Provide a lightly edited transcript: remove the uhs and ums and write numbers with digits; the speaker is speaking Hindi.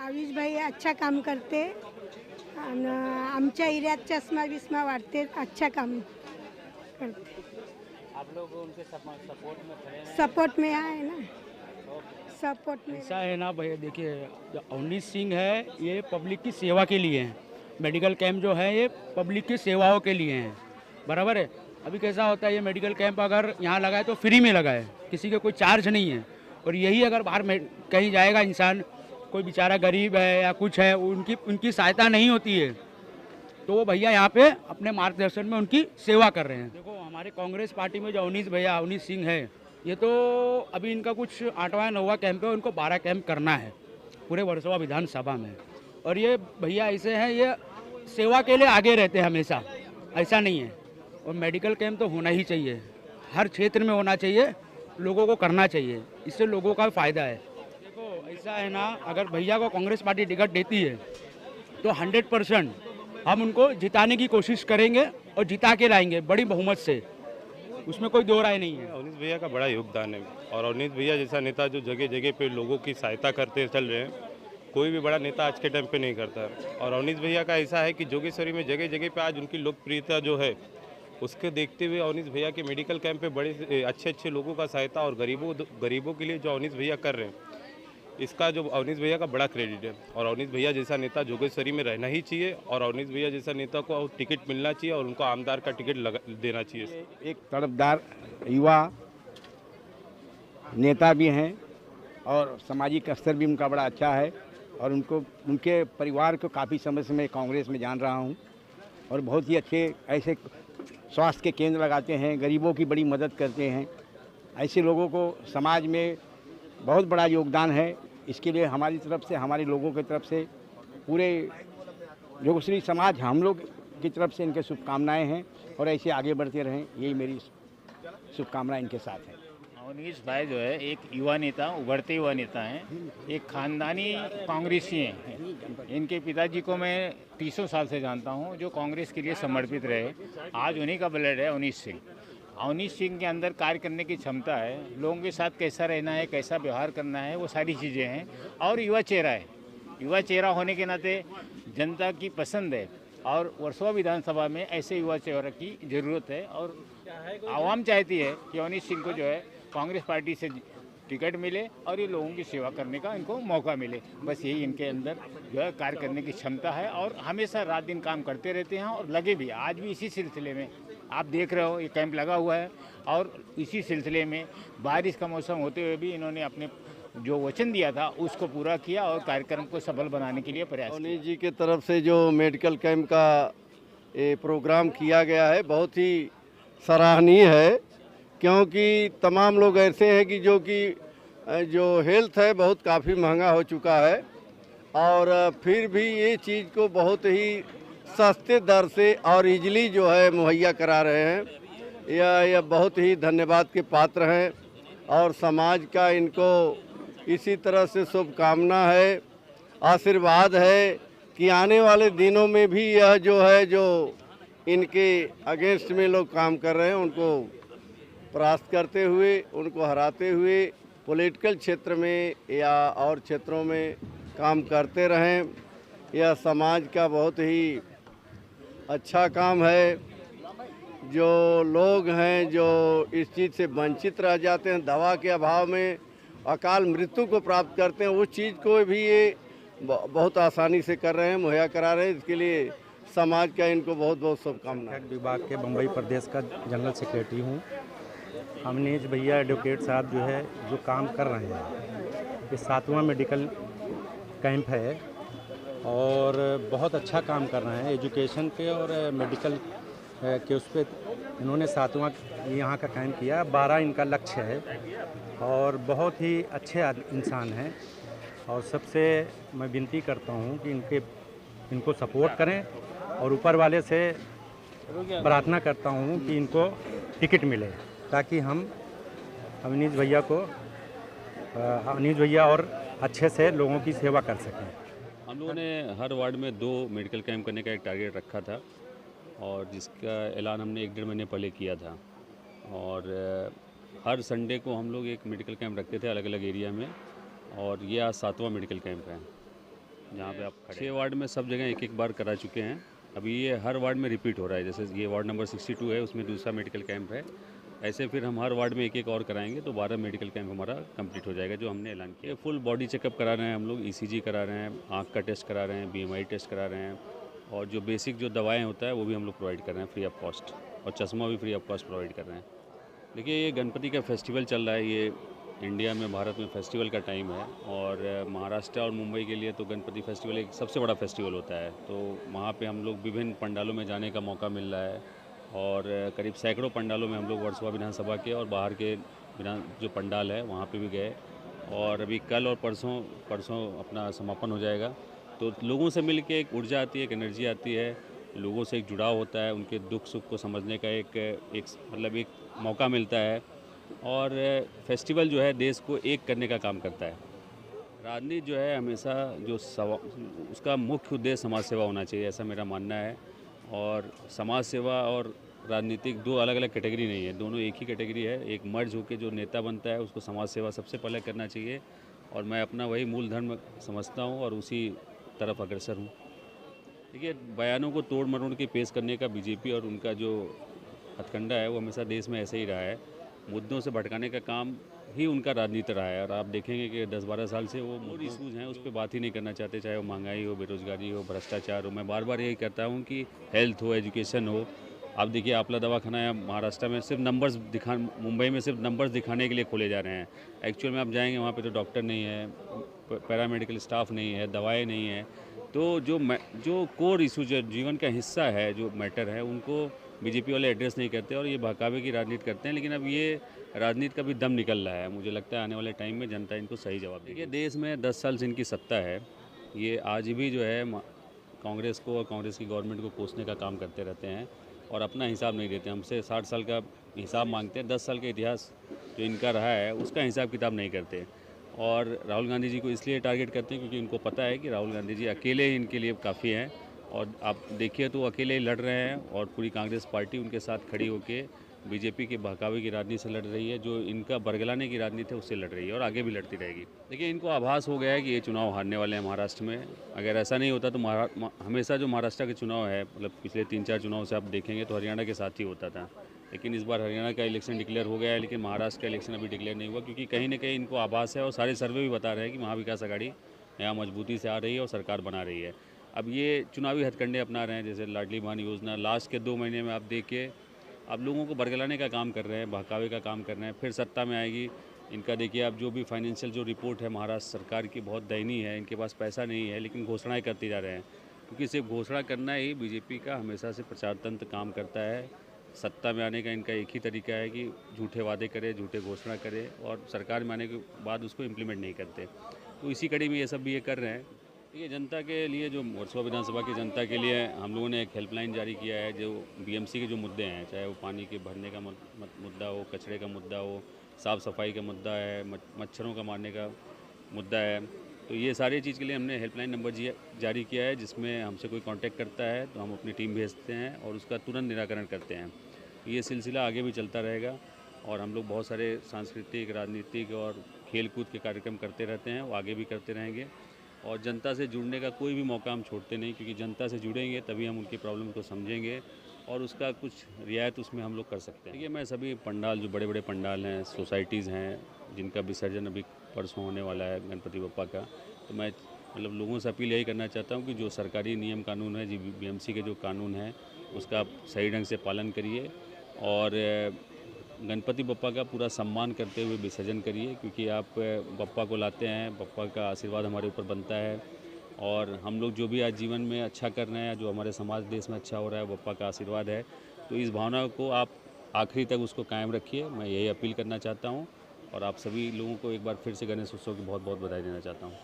आविष भाई अच्छा काम करते आणि आमच्या एरियात चष्मा विस्मा वाढते, अच्छा काम करते। आप लोग उनके सपोर्ट में खड़े हैं? सपोर्ट में आए ना, सपोर्ट में। ऐसा है ना भैया, देखिए जो अवनीश सिंह है ये पब्लिक की सेवा के लिए हैं। मेडिकल कैंप जो है ये पब्लिक की सेवाओं के लिए हैं, बराबर है। अभी कैसा होता है, ये मेडिकल कैंप अगर यहाँ लगाए तो फ्री में लगाए, किसी का कोई चार्ज नहीं है। और यही अगर बाहर कहीं जाएगा इंसान, कोई बेचारा गरीब है या कुछ है, उनकी सहायता नहीं होती है, तो वो भैया यहाँ पे अपने मार्गदर्शन में उनकी सेवा कर रहे हैं। देखो हमारे कांग्रेस पार्टी में जो अवनीश सिंह है, ये तो अभी इनका कुछ 8वां 9वां कैंप है, उनको 12 कैंप करना है पूरे वर्सोवा विधानसभा में। और ये भैया ऐसे हैं, ये सेवा के लिए आगे रहते हैं हमेशा, ऐसा नहीं है। और मेडिकल कैंप तो होना ही चाहिए, हर क्षेत्र में होना चाहिए, लोगों को करना चाहिए, इससे लोगों का फ़ायदा है। देखो ऐसा है ना, अगर भैया को कांग्रेस पार्टी टिकट देती है तो 100% हम उनको जिताने की कोशिश करेंगे और जिता के लाएंगे बड़ी बहुमत से, उसमें कोई दो राय नहीं है। अवनीश भैया का बड़ा योगदान है और अवनीश भैया जैसा नेता जो जगह जगह पे लोगों की सहायता करते चल रहे हैं, कोई भी बड़ा नेता आज के टाइम पे नहीं करता। और अवनीश भैया का ऐसा है कि जोगेश्वरी में जगह जगह पे आज उनकी लोकप्रियता जो है, उसके देखते हुए अवनीश भैया के मेडिकल कैंप पे बड़े अच्छे लोगों का सहायता और गरीबों के लिए जो अवनीश भैया कर रहे हैं, इसका जो अवनीश भैया का बड़ा क्रेडिट है। और अवनीश भैया जैसा नेता जोगेश्वरी में रहना ही चाहिए और अवनीश भैया जैसा नेता को टिकट मिलना चाहिए और उनको आमदार का टिकट देना चाहिए। एक तड़पदार युवा नेता भी हैं और सामाजिक स्तर भी उनका बड़ा अच्छा है और उनके परिवार को काफ़ी समय से मैं कांग्रेस में जान रहा हूं और बहुत ही अच्छे ऐसे स्वास्थ्य के केंद्र लगाते हैं, गरीबों की बड़ी मदद करते हैं। ऐसे लोगों को समाज में बहुत बड़ा योगदान है। इसके लिए हमारी तरफ से, हमारे लोगों की तरफ से, पूरे जोगेश्वरी समाज हम लोग की तरफ से इनके शुभकामनाएं हैं और ऐसे आगे बढ़ते रहें, यही मेरी शुभकामनाएं इनके साथ है। अवनीश भाई जो है एक युवा नेता, उभरते युवा नेता हैं, एक खानदानी कांग्रेसी हैं। इनके पिताजी को मैं 30 साल से जानता हूं, जो कांग्रेस के लिए समर्पित रहे। आज उन्हीं का ब्लड है अवनीश सिंह। अवनीश सिंह के अंदर कार्य करने की क्षमता है, लोगों के साथ कैसा रहना है, कैसा व्यवहार करना है, वो सारी चीज़ें हैं। और युवा चेहरा है, युवा चेहरा होने के नाते जनता की पसंद है और वर्सोवा विधानसभा में ऐसे युवा चेहरा की ज़रूरत है। और आवाम चाहती है कि अवनीश सिंह को जो है कांग्रेस पार्टी से टिकट मिले और ये लोगों की सेवा करने का इनको मौका मिले। बस यही इनके अंदर जो है कार्य करने की क्षमता है और हमेशा रात दिन काम करते रहते हैं और लगे भी। आज भी इसी सिलसिले में आप देख रहे हो, ये कैंप लगा हुआ है और इसी सिलसिले में बारिश का मौसम होते हुए भी इन्होंने अपने जो वचन दिया था उसको पूरा किया और कार्यक्रम को सफल बनाने के लिए प्रयास किया। अवनीश जी के तरफ से जो मेडिकल कैंप का प्रोग्राम किया गया है, बहुत ही सराहनीय है, क्योंकि तमाम लोग ऐसे हैं कि जो हेल्थ है बहुत काफ़ी महंगा हो चुका है और फिर भी ये चीज़ को बहुत ही सस्ते दर से और इजली जो है मुहैया करा रहे हैं। यह बहुत ही धन्यवाद के पात्र हैं और समाज का इनको इसी तरह से शुभकामना है, आशीर्वाद है कि आने वाले दिनों में भी यह जो है, जो इनके अगेंस्ट में लोग काम कर रहे हैं, उनको परास्त करते हुए, उनको हराते हुए पॉलिटिकल क्षेत्र में या और क्षेत्रों में काम करते रहें। यह समाज का बहुत ही अच्छा काम है। जो लोग हैं जो इस चीज़ से वंचित रह जाते हैं, दवा के अभाव में अकाल मृत्यु को प्राप्त करते हैं, उस चीज़ को भी ये बहुत आसानी से कर रहे हैं, मुहैया करा रहे हैं। इसके लिए समाज का इनको बहुत बहुत शुभकामनाएं। विभाग के बम्बई प्रदेश का जनरल सेक्रेटरी हूँ। अवनीश भैया एडवोकेट साहब जो है जो काम कर रहे हैं, ये 7वां मेडिकल कैंप है और बहुत अच्छा काम कर रहे हैं एजुकेशन पे और मेडिकल के उस पर। इन्होंने 7वां यहाँ का कैंप किया, 12 इनका लक्ष्य है और बहुत ही अच्छे इंसान हैं। और सबसे मैं विनती करता हूँ कि इनको सपोर्ट करें और ऊपर वाले से प्रार्थना करता हूँ कि इनको टिकट मिले ताकि हम अवनीश भैया और अच्छे से लोगों की सेवा कर सकें। हम लोगों ने हर वार्ड में 2 मेडिकल कैंप करने का एक टारगेट रखा था और जिसका ऐलान हमने 1-1.5 महीने पहले किया था। और हर संडे को हम लोग एक मेडिकल कैंप रखते थे अलग अलग एरिया में और ये आज 7वां मेडिकल कैंप है। जहाँ पे आप खड़े 6 वार्ड में सब जगह एक एक बार करा चुके हैं। अभी ये हर वार्ड में रिपीट हो रहा है, जैसे ये वार्ड नंबर 62 है, उसमें दूसरा मेडिकल कैंप है। ऐसे फिर हम हर वार्ड में एक एक और कराएंगे तो 12 मेडिकल कैंप हमारा कंप्लीट हो जाएगा, जो हमने ऐलान किया। फुल बॉडी चेकअप करा रहे हैं हम लोग, ECG करा रहे हैं, आँख का टेस्ट करा रहे हैं, BMI टेस्ट करा रहे हैं, और जो बेसिक जो दवाएँ होता है वो भी हम लोग प्रोवाइड कर रहे हैं फ्री ऑफ कॉस्ट, और चश्मा भी फ्री ऑफ कॉस्ट प्रोवाइड कर रहे हैं। देखिए, ये गणपति का फेस्टिवल चल रहा है, ये इंडिया में, भारत में फेस्टिवल का टाइम है, और महाराष्ट्र और मुंबई के लिए तो गणपति फेस्टिवल एक सबसे बड़ा फेस्टिवल होता है। तो वहाँ पे हम लोग विभिन्न पंडालों में जाने का मौका मिल रहा है, और करीब सैकड़ों पंडालों में हम लोग वर्सोवा विधानसभा के और बाहर के जो पंडाल है वहाँ पे भी गए, और अभी कल और परसों अपना समापन हो जाएगा। तो लोगों से मिल के एक ऊर्जा आती है, एक एनर्जी आती है, लोगों से एक जुड़ाव होता है, उनके दुख सुख को समझने का एक मौका मिलता है, और फेस्टिवल जो है देश को एक करने का काम करता है। राजनीति जो है हमेशा उसका मुख्य उद्देश्य समाज सेवा होना चाहिए, ऐसा मेरा मानना है। और समाज सेवा और राजनीतिक दो अलग अलग कैटेगरी नहीं है, दोनों एक ही कैटेगरी है। एक मर्ज होकर जो नेता बनता है उसको समाज सेवा सबसे पहले करना चाहिए, और मैं अपना वही मूल धर्म समझता हूँ और उसी तरफ अग्रसर हूँ। देखिए, बयानों को तोड़ मरोड़ के पेश करने का बीजेपी और उनका जो हथकंडा है वो हमेशा देश में ऐसे ही रहा है। मुद्दों से भटकाने का काम ही उनका राजनीति रहा है, और आप देखेंगे कि 10-12 साल से वो मूल इशूज़ हैं उस पर बात ही नहीं करना चाहते, चाहे वो महंगाई हो, बेरोजगारी हो, भ्रष्टाचार हो। मैं बार बार यही कहता हूँ कि हेल्थ हो, एजुकेशन हो। आप देखिए, आपला दवाखाना है महाराष्ट्र में, सिर्फ नंबर्स मुंबई में सिर्फ नंबर्स दिखाने के लिए खोले जा रहे हैं। एक्चुअल में आप जाएंगे वहाँ पे तो डॉक्टर नहीं है, पैरामेडिकल स्टाफ नहीं है, दवाएं नहीं है। तो जो कोर इशू, जो जीवन का हिस्सा है, जो मैटर है, उनको बीजेपी वाले एड्रेस नहीं करते, और ये बहकावे की राजनीति करते हैं। लेकिन अब ये राजनीति का भी दम निकल रहा है। मुझे लगता है आने वाले टाइम में जनता इनको सही जवाब देगी। देखिए, देश में 10 साल से इनकी सत्ता है, ये आज भी जो है कांग्रेस को और कांग्रेस की गवर्नमेंट को कोसने का काम करते रहते हैं, और अपना हिसाब नहीं देते। हमसे 60 साल का हिसाब मांगते हैं, 10 साल का इतिहास जो इनका रहा है उसका हिसाब किताब नहीं करते। और राहुल गांधी जी को इसलिए टारगेट करते हैं क्योंकि उनको पता है कि राहुल गांधी जी अकेले ही इनके लिए काफ़ी हैं, और आप देखिए तो अकेले ही लड़ रहे हैं, और पूरी कांग्रेस पार्टी उनके साथ खड़ी होकर बीजेपी के बहकावे की राजनीति से लड़ रही है, जो इनका बरगलाने की राजनीति है उससे लड़ रही है, और आगे भी लड़ती रहेगी। देखिए, इनको आभास हो गया है कि ये चुनाव हारने वाले हैं महाराष्ट्र में। अगर ऐसा नहीं होता तो हमेशा जो महाराष्ट्र के चुनाव है, मतलब पिछले 3-4 चुनाव से आप देखेंगे तो हरियाणा के साथ ही होता था। लेकिन इस बार हरियाणा का इलेक्शन डिक्लेयर हो गया है, लेकिन महाराष्ट्र का इलेक्शन अभी डिक्लेयर नहीं हुआ, क्योंकि कहीं ना कहीं इनको आभास है, और सारे सर्वे भी बता रहे हैं कि महाविकास आघाड़ी यहाँ मजबूती से आ रही है और सरकार बना रही है। अब ये चुनावी हथकंडे अपना रहे हैं, जैसे लाडली बहन योजना, लास्ट के 2 महीने में आप देखिए, आप लोगों को बरगलाने का काम कर रहे हैं, बहकावे का काम कर रहे हैं। फिर सत्ता में आएगी इनका, देखिए आप जो भी फाइनेंशियल जो रिपोर्ट है महाराष्ट्र सरकार की बहुत दयनीय है। इनके पास पैसा नहीं है, लेकिन घोषणाएं करते जा रहे हैं, क्योंकि सिर्फ घोषणा करना ही बीजेपी का हमेशा से प्रचार तंत्र काम करता है। सत्ता में आने का इनका एक ही तरीका है कि झूठे वादे करे, झूठे घोषणा करे, और सरकार में आने के बाद उसको इम्प्लीमेंट नहीं करते। तो इसी कड़ी में ये सब भी ये कर रहे हैं। ये जनता के लिए, जो वर्सोवा विधानसभा की जनता के लिए हम लोगों ने एक हेल्पलाइन जारी किया है। जो BMC के जो मुद्दे हैं, चाहे वो पानी के भरने का मुद्दा हो, कचरे का मुद्दा हो, साफ़ सफाई का मुद्दा है, मच्छरों का मारने का मुद्दा है, तो ये सारी चीज़ के लिए हमने हेल्पलाइन नंबर जारी किया है, जिसमें हमसे कोई कांटेक्ट करता है तो हम अपनी टीम भेजते हैं और उसका तुरंत निराकरण करते हैं। ये सिलसिला आगे भी चलता रहेगा, और हम लोग बहुत सारे सांस्कृतिक, राजनीतिक और खेल कूद के कार्यक्रम करते रहते हैं, वो आगे भी करते रहेंगे। और जनता से जुड़ने का कोई भी मौका हम छोड़ते नहीं, क्योंकि जनता से जुड़ेंगे तभी हम उनकी प्रॉब्लम को समझेंगे, और उसका कुछ रियायत उसमें हम लोग कर सकते हैं। देखिए, मैं सभी पंडाल, जो बड़े बड़े पंडाल हैं, सोसाइटीज़ हैं, जिनका विसर्जन अभी परसों होने वाला है गणपति बप्पा का, तो मैं मतलब लोगों से अपील यही करना चाहता हूँ कि जो सरकारी नियम कानून है, जी BMC के जो कानून है, उसका आप सही ढंग से पालन करिए, और गणपति बप्पा का पूरा सम्मान करते हुए विसर्जन करिए, क्योंकि आप बप्पा को लाते हैं, बप्पा का आशीर्वाद हमारे ऊपर बनता है, और हम लोग जो भी आज जीवन में अच्छा कर रहे हैं, जो हमारे समाज देश में अच्छा हो रहा है, बप्पा का आशीर्वाद है। तो इस भावना को आप आखिरी तक उसको कायम रखिए, मैं यही अपील करना चाहता हूँ, और आप सभी लोगों को एक बार फिर से गणेश उत्सव की बहुत बहुत बधाई देना चाहता हूँ।